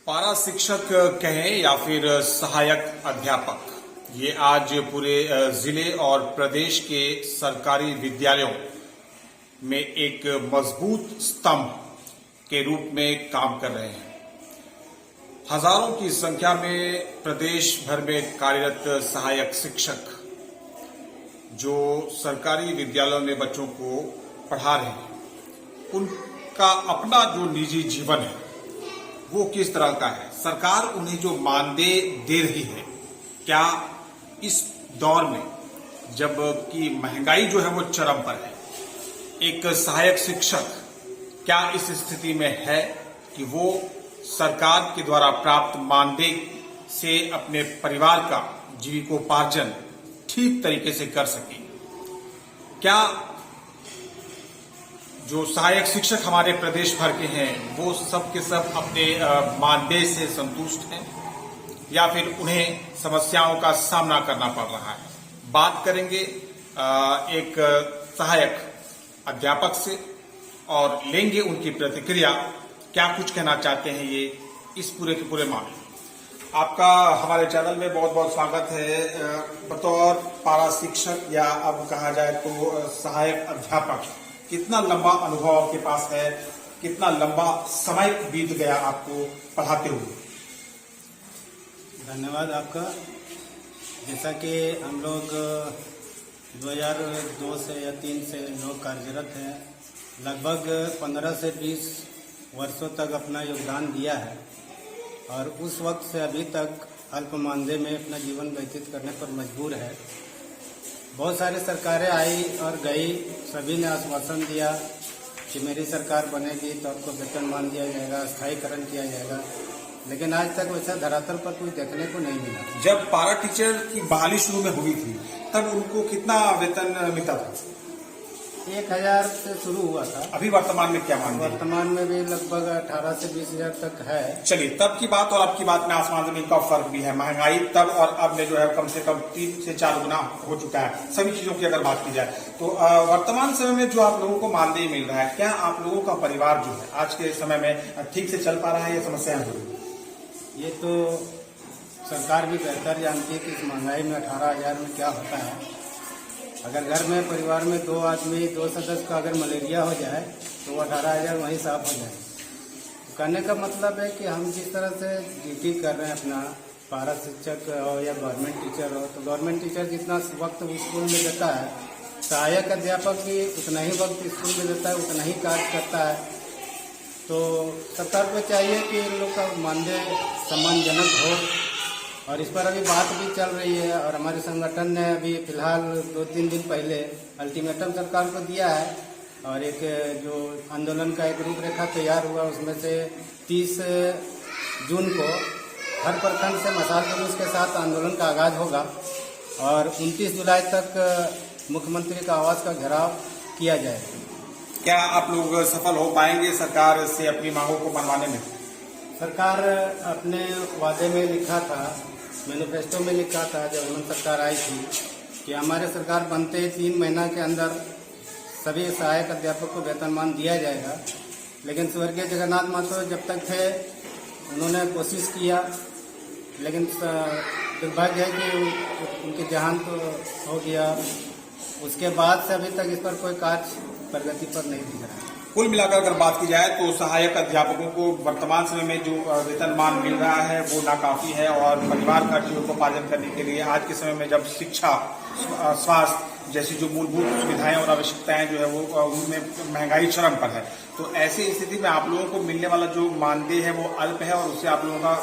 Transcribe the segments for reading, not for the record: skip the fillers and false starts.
पारा शिक्षक कहें या फिर सहायक अध्यापक, ये आज पूरे जिले और प्रदेश के सरकारी विद्यालयों में एक मजबूत स्तंभ के रूप में काम कर रहे हैं। हजारों की संख्या में प्रदेश भर में कार्यरत सहायक शिक्षक जो सरकारी विद्यालयों में बच्चों को पढ़ा रहे हैं, उनका अपना जो निजी जीवन है वो किस तरह का है। सरकार उन्हें जो मानदेय दे रही है, क्या इस दौर में जब कि महंगाई जो है वो चरम पर है, एक सहायक शिक्षक क्या इस स्थिति में है कि वो सरकार के द्वारा प्राप्त मानदेय से अपने परिवार का जीविकोपार्जन ठीक तरीके से कर सके? क्या जो सहायक शिक्षक हमारे प्रदेश भर के हैं वो सब के सब अपने मानदेय से संतुष्ट हैं या फिर उन्हें समस्याओं का सामना करना पड़ रहा है? बात करेंगे एक सहायक अध्यापक से और लेंगे उनकी प्रतिक्रिया, क्या कुछ कहना चाहते हैं ये इस पूरे के पूरे मामले। आपका हमारे चैनल में बहुत बहुत स्वागत है। बतौर पारा शिक्षक या अब कहा जाए तो सहायक अध्यापक, कितना लंबा अनुभव आपके पास है, कितना लंबा समय बीत गया आपको पढ़ाते हुए? धन्यवाद आपका। जैसा कि हम लोग 2002 से या 3 से लोग कार्यरत हैं, लगभग 15 से 20 वर्षों तक अपना योगदान दिया है और उस वक्त से अभी तक अल्प मानदेय में अपना जीवन व्यतीत करने पर मजबूर है। बहुत सारी सरकारें आई और गई, सभी ने आश्वासन दिया कि मेरी सरकार बनेगी तो आपको वेतनमान दिया जाएगा, स्थायीकरण किया जाएगा, लेकिन आज तक वैसा धरातल पर कोई देखने को नहीं मिला। जब पारा टीचर की बहाली शुरू में हुई थी तब उनको कितना वेतन मिलता था? 1000 से शुरू हुआ था। अभी वर्तमान में क्या मान? वर्तमान में भी लगभग 18 से 20 हजार तक है। चलिए, तब की बात और अब की बात में आसमान जमीन का फर्क भी है। महंगाई तब और अब में जो है कम से कम 3 से 4 गुना हो चुका है सभी चीजों की अगर बात की जाए तो। वर्तमान समय में जो आप लोगों को मानदेय मिल रहा है, क्या आप लोगों का परिवार जो है आज के समय में ठीक से चल पा रहा है या समस्याएं हो रही है? ये तो सरकार भी बेहतर जानती है कि इस महंगाई में 18,000 में क्या होता है। अगर घर में परिवार में 2 आदमी 2 सदस्य का अगर मलेरिया हो जाए तो 18,000 वहीं साफ हो जाए। तो कहने का मतलब है कि हम जिस तरह से ड्यूटी कर रहे हैं अपना, पारा शिक्षक हो या गवर्नमेंट टीचर हो, तो गवर्नमेंट टीचर जितना वक्त स्कूल में देता है, सहायक अध्यापक भी उतना ही वक्त स्कूल में देता है, उतना ही कार्य करता है। तो सरकार को चाहिए कि इन लोग का मानदेय सम्मानजनक हो और इस पर अभी बात भी चल रही है और हमारे संगठन ने अभी फिलहाल 2-3 दिन पहले अल्टीमेटम सरकार को दिया है और एक जो आंदोलन का एक रूपरेखा तैयार हुआ, उसमें से 30 जून को हर प्रखंड से मशाल जुलूस के साथ आंदोलन का आगाज होगा और 29 जुलाई तक मुख्यमंत्री का आवास का घेराव किया जाएगा। क्या आप लोग सफल हो पाएंगे सरकार से अपनी मांगों को मनवाने में? सरकार अपने वादे में लिखा था, मैनिफेस्टो में लिखा था जब हेमंत सरकार आई थी कि हमारे सरकार बनते ही 3 महीना के अंदर सभी सहायक अध्यापक को वेतनमान दिया जाएगा। लेकिन स्वर्गीय जगन्नाथ महतो जब तक थे उन्होंने कोशिश किया, लेकिन दुर्भाग्य है कि उनकी देहांत तो हो गया। उसके बाद से अभी तक इस पर कोई कार्य प्रगति पर नहीं दिख रहा है। कुल मिलाकर अगर बात की जाए तो सहायक अध्यापकों को वर्तमान समय में जो वेतनमान मिल रहा है वो नाकाफी है और परिवार का जीविकोपार्जन करने के लिए आज के समय में जब शिक्षा, स्वास्थ्य जैसी जो मूलभूत सुविधाएं और आवश्यकताएं जो है वो उनमें महंगाई चरम पर है, तो ऐसी स्थिति में आप लोगों को मिलने वाला जो मानदेय है वो अल्प है और उससे आप लोगों का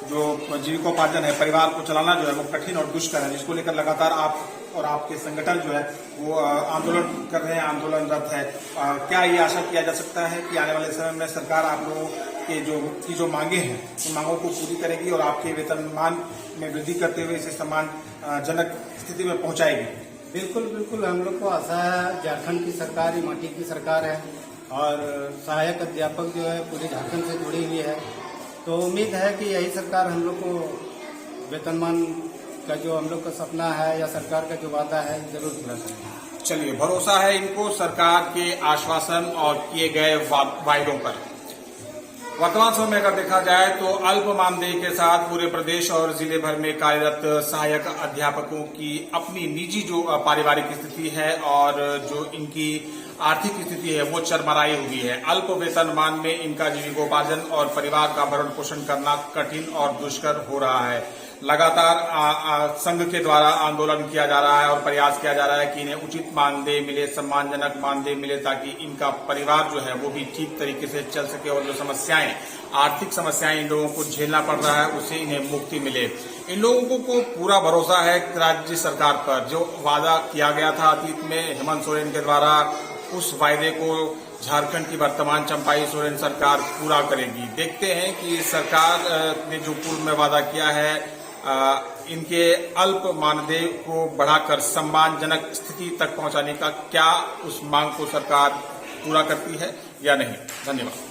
जो जीविकोपार्जन है, परिवार को चलाना जो है वो कठिन और दुष्कर है, जिसको लेकर लगातार आप और आपके संगठन जो है वो आंदोलन कर रहे हैं, आंदोलनरत है। क्या ये आशा किया जा सकता है कि आने वाले समय में सरकार आप लोगों के जो मांगे हैं उन मांगों को पूरी करेगी और आपके वेतनमान में वृद्धि करते हुए इसे सम्मानजनक स्थिति में पहुंचाएगी? बिल्कुल बिल्कुल, हम लोग को आशा है। झारखंड की सरकार ही माटी की सरकार है और सहायक अध्यापक जो है पूरे झारखंड से जुड़ी हुई है, तो उम्मीद है कि यही सरकार हम लोग को वेतनमान का जो हम लोग का सपना है या सरकार का जो वादा है जरूर पूरा करेंगे। चलिए, भरोसा है इनको सरकार के आश्वासन और किए गए वायदों पर। वर्तमान समय में अगर देखा जाए तो अल्प मानदेय के साथ पूरे प्रदेश और जिले भर में कार्यरत सहायक अध्यापकों की अपनी निजी जो पारिवारिक स्थिति है और जो इनकी आर्थिक स्थिति है वो चरमराई हुई है। अल्प वेतनमान में इनका जीविकोपार्जन और परिवार का भरण पोषण करना कठिन और दुष्कर हो रहा है। लगातार संघ के द्वारा आंदोलन किया जा रहा है और प्रयास किया जा रहा है कि इन्हें उचित मानदेय मिले, सम्मानजनक मानदेय मिले, ताकि इनका परिवार जो है वो भी ठीक तरीके से चल सके और जो समस्याएं, आर्थिक समस्याएं इन लोगों को झेलना पड़ रहा है उससे इन्हें मुक्ति मिले। इन लोगों को पूरा भरोसा है राज्य सरकार पर। जो वादा किया गया था अतीत में हेमंत सोरेन के द्वारा, उस वायदे को झारखंड की वर्तमान चंपाई सोरेन सरकार पूरा करेगी। देखते हैं कि सरकार ने जो पूर्व में वादा किया है इनके अल्प मानदेय को बढ़ाकर सम्मानजनक स्थिति तक पहुंचाने का, क्या उस मांग को सरकार पूरा करती है या नहीं। धन्यवाद।